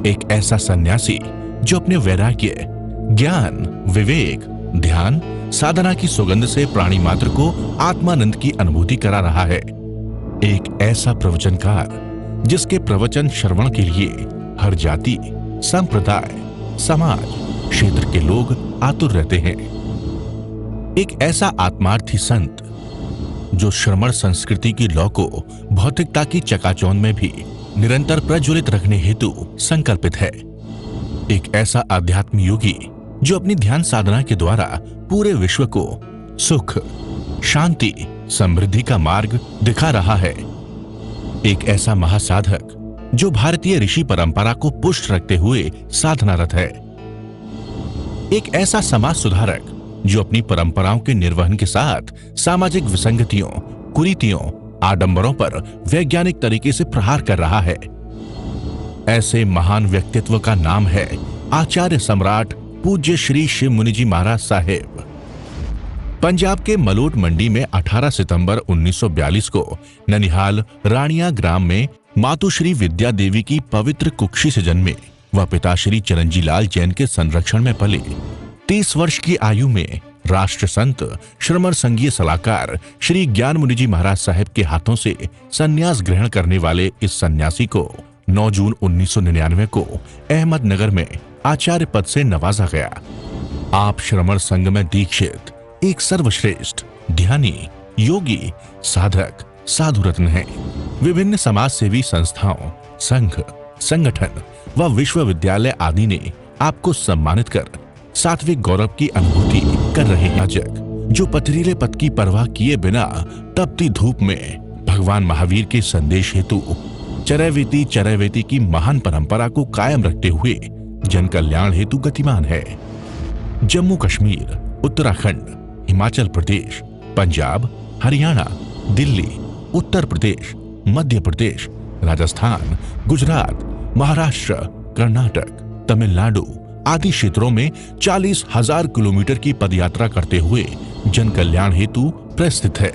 एक ऐसा सन्यासी जो अपने वैराग्य, ज्ञान, विवेक, ध्यान, साधना की सुगंध से प्राणी मात्र को आत्मानंद की अनुभूति करा रहा है। एक ऐसा प्रवचनकार जिसके प्रवचन श्रवण के लिए हर जाति, संप्रदाय, समाज, क्षेत्र के लोग आतुर रहते हैं। एक ऐसा आत्मार्थी संत जो श्रमण संस्कृति की लौ को भौतिकता की चकाचौंध में भी निरंतर प्रज्वलित रखने हेतु संकल्पित है। एक ऐसा आध्यात्म योगी जो अपनी ध्यान साधना के द्वारा पूरे विश्व को सुख, शांति, समृद्धि का मार्ग दिखा रहा है। एक ऐसा महासाधक जो भारतीय ऋषि परंपरा को पुष्ट रखते हुए साधनारत है। एक ऐसा समाज सुधारक जो अपनी परंपराओं के निर्वहन के साथ सामाजिक विसंगतियों, कुरीतियों, आडंबरों पर वैज्ञानिक तरीके से प्रहार कर रहा है। ऐसे महान व्यक्तित्व का नाम है आचार्य सम्राट पूज्य श्री शिव मुनि जी महाराज साहेब। पंजाब के मलोट मंडी में 18 सितंबर 1942 को ननिहाल रानिया ग्राम में मातुश्री विद्या देवी की पवित्र कुक्षी से जन्मे व पिता श्री चरणजी लाल जैन के संरक्षण में पले 30 वर्ष की आयु में राष्ट्र संत श्रमण संघीय सलाहकार श्री ज्ञान मुनि जी महाराज साहेब के हाथों से संन्यास ग्रहण करने वाले इस सन्यासी को 9 जून 1999 को अहमदनगर में आचार्य पद से नवाजा गया। आप श्रमण संघ में दीक्षित एक सर्वश्रेष्ठ ध्यानी, योगी, साधक, साधु रत्न हैं। विभिन्न समाज सेवी संस्थाओं, संघ, संगठन व विश्वविद्यालय आदि ने आपको सम्मानित कर सात्विक गौरव की अनुभूति कर रहे याजक जो पथरीले पथ की परवाह किए बिना तपती धूप में भगवान महावीर के संदेश हेतु चरैवेति की महान परंपरा को कायम रखते हुए जन कल्याण हेतु गतिमान है। जम्मू कश्मीर, उत्तराखंड, हिमाचल प्रदेश, पंजाब, हरियाणा, दिल्ली, उत्तर प्रदेश, मध्य प्रदेश, राजस्थान, गुजरात, महाराष्ट्र, कर्नाटक, तमिलनाडु आदि क्षेत्रों में 40,000 किलोमीटर की पदयात्रा करते हुए जन कल्याण हेतु प्रस्थित है।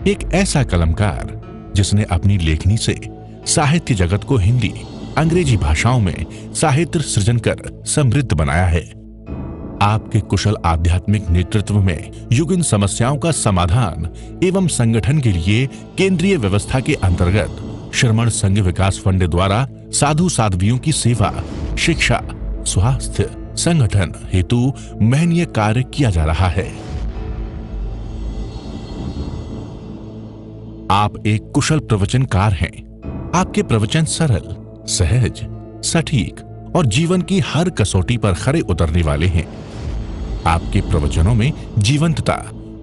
एक ऐसा कलमकार जिसने अपनी लेखनी से साहित्य जगत को हिंदी, अंग्रेजी भाषाओं में साहित्य सृजन कर समृद्ध बनाया है। आपके कुशल आध्यात्मिक नेतृत्व में युगीन समस्याओं का समाधान एवं संगठन के लिए केंद्रीय व्यवस्था के अंतर्गत श्रमण संघ विकास फंड द्वारा साधु साध्वियों की सेवा, शिक्षा, स्वास्थ्य, संगठन हेतु महनीय कार्य किया जा रहा है। आप एक कुशल प्रवचनकार हैं। आपके प्रवचन सरल, सहज, सटीक और जीवन की हर कसौटी पर खरे उतरने वाले हैं। आपके प्रवचनों में जीवंतता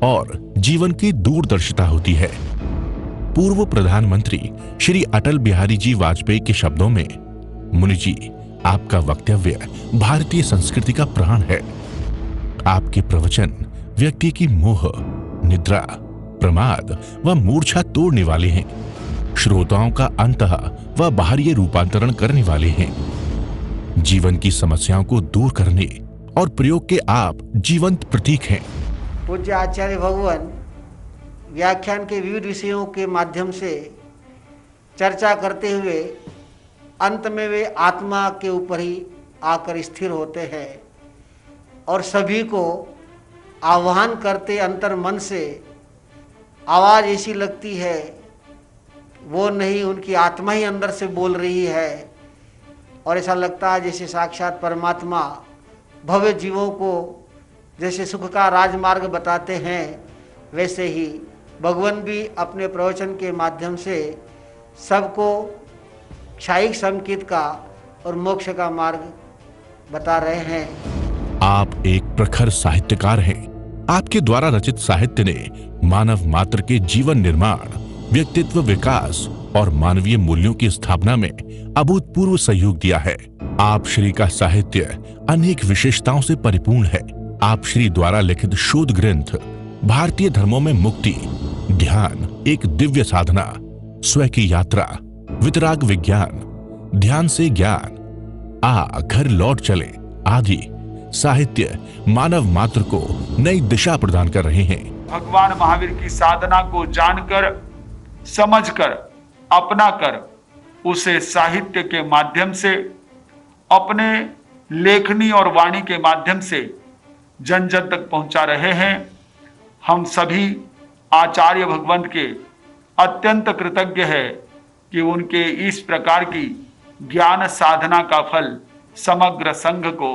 और जीवन की दूरदर्शिता होती है। पूर्व प्रधानमंत्री श्री अटल बिहारी जी वाजपेयी के शब्दों में, मुनि जी, आपका वक्तव्य भारतीय संस्कृति का प्राण है। आपके प्रवचन व्यक्ति की मोह, निद्रा, प्रमाद व मूर्छा तोड़ने वाले हैं। श्रोताओं का अंतः व बाहरी रूपांतरण करने वाले हैं। जीवन की समस्याओं को दूर करने और प्रयोग के आप जीवंत प्रतीक हैं। पूज्य आचार्य भगवान व्याख्यान के विविध विषयों के माध्यम से चर्चा करते हुए अंत में वे आत्मा के ऊपर ही आकर स्थिर होते हैं और सभी को आह्वान करते अंतर मन से आवाज़ ऐसी लगती है वो नहीं, उनकी आत्मा ही अंदर से बोल रही है और ऐसा लगता है जैसे साक्षात परमात्मा भव्य जीवों को जैसे सुख का राजमार्ग बताते हैं, वैसे ही भगवान भी अपने प्रवचन के माध्यम से सबको क्षायिक संकेत का और मोक्ष का मार्ग बता रहे हैं। आप एक प्रखर साहित्यकार हैं। आपके द्वारा रचित साहित्य ने मानव मात्र के जीवन निर्माण, व्यक्तित्व विकास और मानवीय मूल्यों की स्थापना में अभूतपूर्व सहयोग दिया है। आप श्री का साहित्य अनेक विशेषताओं से परिपूर्ण है। आप श्री द्वारा लिखित शोध ग्रंथ भारतीय धर्मों में मुक्ति, ध्यान एक दिव्य साधना, स्वयं की यात्रा, वितराग विज्ञान, ध्यान से ज्ञान, घर लौट चले आदि साहित्य मानव मात्र को नई दिशा प्रदान कर रहे हैं। भगवान महावीर की साधना को जानकर, समझकर, अपना कर उसे साहित्य के माध्यम से अपने लेखनी और वाणी के माध्यम से जन जन तक पहुंचा रहे हैं। हम सभी आचार्य भगवंत के अत्यंत कृतज्ञ है कि उनके इस प्रकार की ज्ञान साधना का फल समग्र संघ को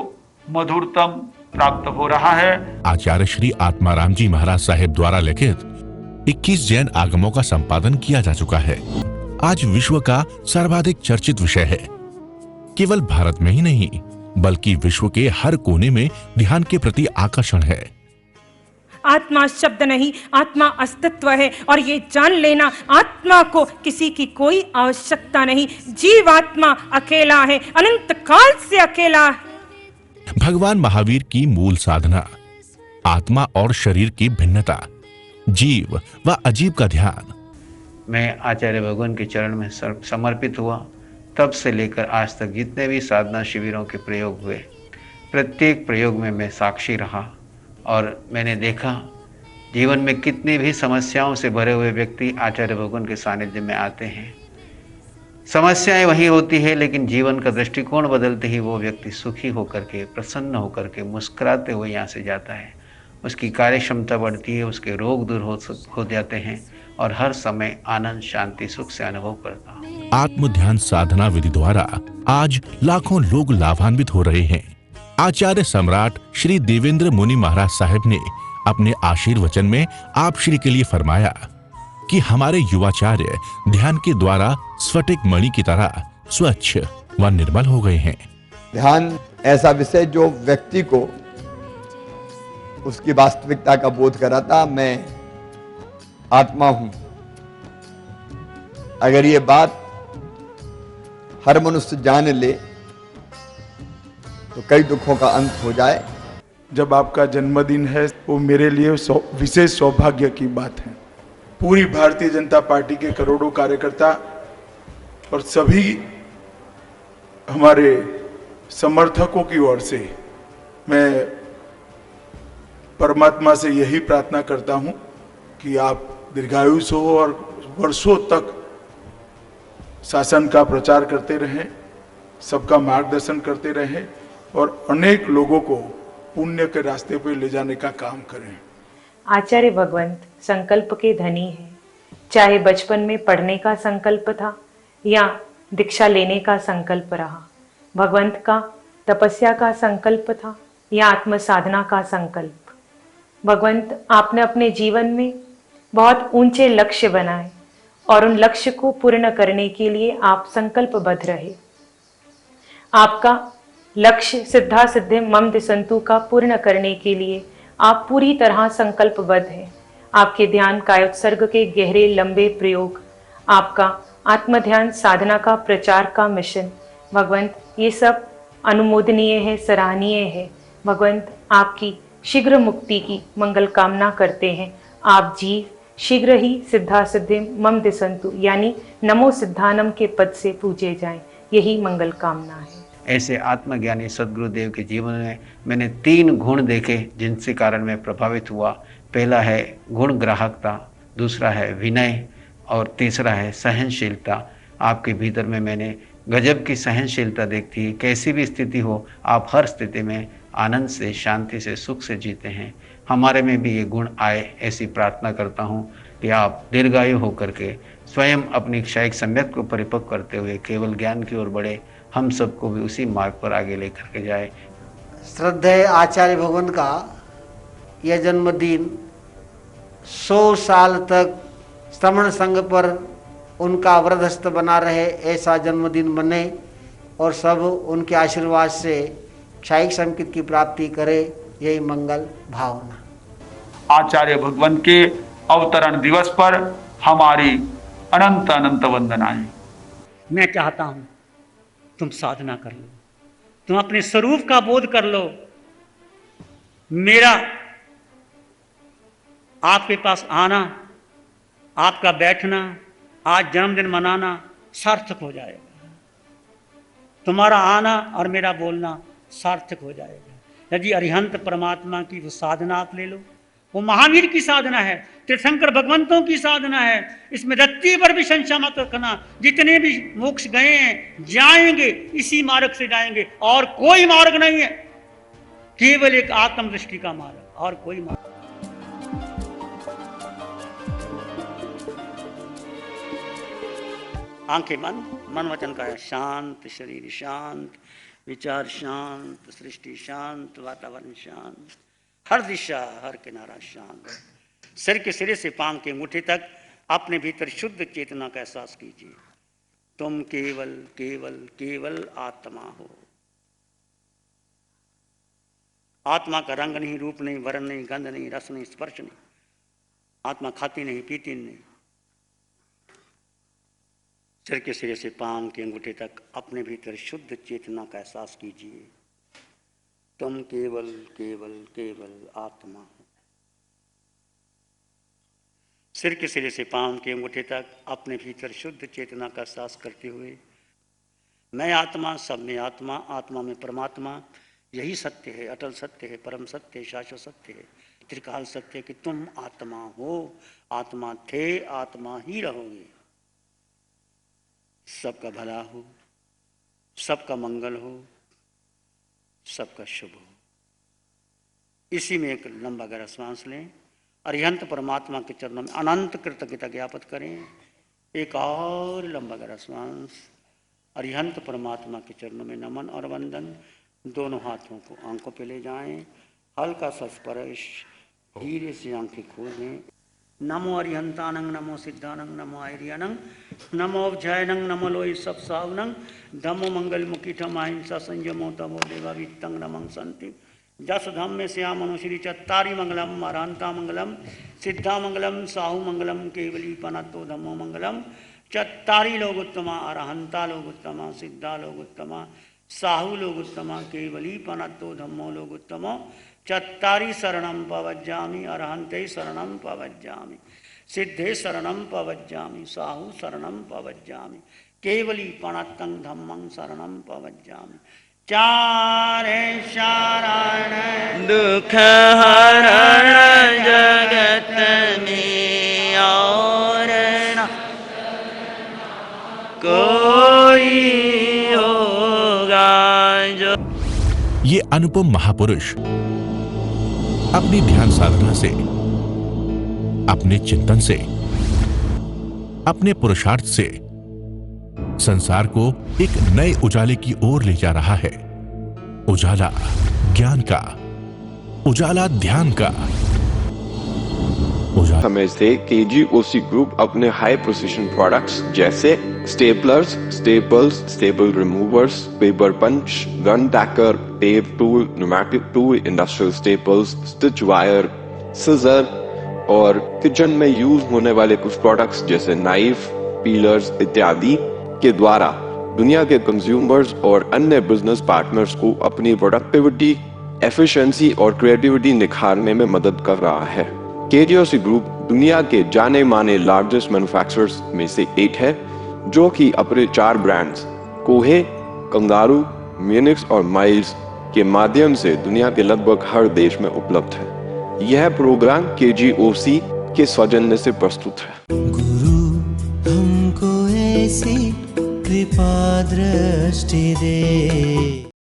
मधुरतम प्राप्त हो रहा है। आचार्य श्री आत्माराम जी महाराज साहेब द्वारा लिखित 21 जैन आगमों का संपादन किया जा चुका है। आज विश्व का सर्वाधिक चर्चित विषय है। केवल भारत में ही नहीं बल्कि विश्व के हर कोने में ध्यान के प्रति आकर्षण है। आत्मा शब्द नहीं, आत्मा अस्तित्व है और ये जान लेना आत्मा को किसी की कोई आवश्यकता नहीं। जीवात्मा अकेला है, अनंत काल से अकेला है। भगवान महावीर की मूल साधना आत्मा और शरीर की भिन्नता, जीव व अजीव का ध्यान। मैं आचार्य भगवान के चरण में समर्पित हुआ, तब से लेकर आज तक जितने भी साधना शिविरों के प्रयोग हुए, प्रत्येक प्रयोग में मैं साक्षी रहा और मैंने देखा जीवन में कितनी भी समस्याओं से भरे हुए व्यक्ति आचार्य भगवान के सानिध्य में आते हैं। समस्याएं वही होती है, लेकिन जीवन का दृष्टिकोण बदलते ही वो व्यक्ति सुखी होकर के, प्रसन्न होकर के, मुस्कुराते हुए यहाँ से जाता है। उसकी कार्य क्षमता बढ़ती है, उसके रोग दूर हो जाते हैं और हर समय आनंद, शांति, सुख से अनुभव करता है। आत्म ध्यान साधना विधि द्वारा आज लाखों लोग लाभान्वित हो रहे हैं। आचार्य सम्राट श्री देवेंद्र मुनि महाराज साहेब ने अपने आशीर्वचन में आप श्री के लिए फरमाया कि हमारे युवाचार्य ध्यान के द्वारा स्फटिक मणि की तरह स्वच्छ व निर्मल हो गए हैं। ध्यान ऐसा विषय जो व्यक्ति को उसकी वास्तविकता का बोध कराता। मैं आत्मा हूं, अगर ये बात हर मनुष्य जान ले तो कई दुखों का अंत हो जाए। जब आपका जन्मदिन है वो मेरे लिए विशेष सौभाग्य की बात है। पूरी भारतीय जनता पार्टी के करोड़ों कार्यकर्ता और सभी हमारे समर्थकों की ओर से मैं परमात्मा से यही प्रार्थना करता हूं कि आप दीर्घायुष हो और वर्षों तक शासन का प्रचार करते रहें, सबका मार्गदर्शन करते रहें और अनेक लोगों को पुण्य के रास्ते पर ले जाने का काम करें। आचार्य भगवंत संकल्प के धनी है। चाहे बचपन में पढ़ने का संकल्प था या दीक्षा लेने का संकल्प रहा, भगवंत का तपस्या का संकल्प था या आत्म साधना का संकल्प। भगवंत आपने अपने जीवन में बहुत ऊंचे लक्ष्य बनाए और उन लक्ष्य को पूर्ण करने के लिए आप संकल्पबद्ध रहे। आपका लक्ष्य सिद्धा सिद्धि मम दिसंतु का पूर्ण करने के लिए आप पूरी तरह संकल्पबद्ध हैं। आपके ध्यान कायोत्सर्ग के गहरे लंबे प्रयोग, आपका आत्म ध्यान साधना का प्रचार का मिशन, भगवंत ये सब अनुमोदनीय है, सराहनीय है। भगवंत आपकी शीघ्र मुक्ति की मंगल कामना करते हैं। आप जीव शीघ्र ही सिद्धा सिद्धि मम दिसंतु यानी नमो सिद्धानम के पद से पूजे जाएं, यही मंगल कामना है। ऐसे आत्मज्ञानी सद्गुरुदेव के जीवन में मैंने 3 गुण देखे जिनसे कारण मैं प्रभावित हुआ। पहला है गुण ग्राहकता, दूसरा है विनय और तीसरा है सहनशीलता। आपके भीतर में मैंने गजब की सहनशीलता देखती है। कैसी भी स्थिति हो, आप हर स्थिति में आनंद से, शांति से, सुख से जीते हैं। हमारे में भी ये गुण आए, ऐसी प्रार्थना करता हूँ कि आप दीर्घायु होकर के स्वयं अपनी क्षयिक सम्यक को परिपक्व करते हुए केवल ज्ञान की ओर बढ़े, हम सबको भी उसी मार्ग पर आगे लेकर के जाए। श्रद्धेय आचार्य भगवान का यह जन्मदिन 100 साल तक श्रमण संघ पर उनका वृद्धस्थ बना रहे, ऐसा जन्मदिन बने और सब उनके आशीर्वाद से क्षयिक संकित की प्राप्ति करे, यही मंगल भावना। आचार्य भगवान के अवतरण दिवस पर हमारी अनंत अनंत वंदनाएं। मैं चाहता हूं तुम साधना कर लो, तुम अपने स्वरूप का बोध कर लो। मेरा आपके पास आना, आपका बैठना, आज जन्मदिन मनाना सार्थक हो जाएगा। तुम्हारा आना और मेरा बोलना सार्थक हो जाएगा। यदि अरिहंत परमात्मा की वो साधना आप ले लो, वो महावीर की साधना है, तीर्थंकर भगवंतों की साधना है। इसमें रत्ती पर भी संशय मत रखना। जितने भी मोक्ष गए हैं जाएंगे इसी मार्ग से जाएंगे, और कोई मार्ग नहीं है, केवल एक आत्मदृष्टि का मार्ग, और कोई मार्ग। आंखें बंद, मन वचन का शांत, शरीर शांत, विचार शांत, सृष्टि शांत, वातावरण शांत, हर दिशा हर किनारा शांत। सिर के सिरे से पांव के अंगूठे तक अपने भीतर शुद्ध चेतना का एहसास कीजिए। तुम केवल केवल केवल आत्मा हो। आत्मा का रंग नहीं, रूप नहीं, वर्ण नहीं, गंध नहीं, रस नहीं, स्पर्श नहीं। आत्मा खाती नहीं, पीती नहीं। सिर के सिरे से पांव के अंगूठे तक अपने भीतर शुद्ध चेतना का एहसास कीजिए। तुम केवल केवल केवल आत्मा हो। सिर के सिरे से पांव के अंगूठे तक अपने भीतर शुद्ध चेतना का एहसास करते हुए, मैं आत्मा, सब में आत्मा, आत्मा में परमात्मा, यही सत्य है, अटल सत्य है, परम सत्य है, शाश्वत सत्य है, त्रिकाल सत्य है कि तुम आत्मा हो, आत्मा थे, आत्मा ही रहोगे। सबका भला हो, सबका मंगल हो, सबका शुभ हो। इसी में एक लंबा गहरा श्वास लें। अरिहंत परमात्मा के चरणों में अनंत कृतज्ञता ज्ञापित करें। एक और लंबा गहरा श्वास। अरिहंत परमात्मा के चरणों में नमन और वंदन। दोनों हाथों को आंखों पे ले जाएं। हल्का सा स्पर्श, धीरे से आंखें खोलें। नमो अरिहंतानंग, नमो सिद्धानंग, नमो आयरियानंग, नमो अवजयनंग, नमो लोई सब सावनंग, धम्मो मंगल मुखीठम अहिंसा संयमो तमो देवा वित्तंग नमं संति जस धम्मे श्याम मनुश्री चत्तारी मंगलम अरहंता मंगलम सिद्धा मंगलम साहु मंगलम केवली पनतो धम्मो मंगलम चत्तारी लोग उत्तमा अरहंता लोग उत्तमा सिद्धा लोग उत्तमा साहु लोग उत्तमा केवली पनतो धम्मो लोग उत्तमो चत्तारी शरणं पवज्जामि अरहंते शरणं पवज्जामि सिद्धे शरणं पवज्जामि साहु शरणं पवज्जामि केवली पणत्तं धम्मं शरणं पवज्जामि। चारे शरण दुख हरण जगत में और न कोई होगा जो। ये अनुपम महापुरुष अपनी ध्यान साधना से, अपने चिंतन से, अपने पुरुषार्थ से संसार को एक नए उजाले की ओर ले जा रहा है। उजाला ज्ञान का, उजाला ध्यान का। समय से KGOC ग्रुप अपने हाई प्रोसिशन प्रोडक्ट्स जैसे staplers, staples, staple removers, paper punch, gun tacker, tape tool, pneumatic tool, industrial staples, stitch wire, scissor और किचन में यूज होने वाले कुछ प्रोडक्ट्स जैसे नाइफ, पीलर्स इत्यादि के द्वारा दुनिया के कंज्यूमर्स और अन्य बिजनेस पार्टनर्स को अपनी प्रोडक्टिविटी, एफिशिएंसी और क्रिएटिविटी निखारने में मदद कर रहा है। KGOC ग्रुप दुनिया के जाने माने लार्जेस्ट मैन्युफैक्चरर्स में से एक है, जो कि अपने 4 ब्रांड्स कोहे, कंगारू, म्यूनिक्स और माइल्स के माध्यम से दुनिया के लगभग हर देश में उपलब्ध है। यह प्रोग्राम KGOC के सौजन्य से प्रस्तुत है। गुरु हमको ऐसी कृपा दृष्टि दे।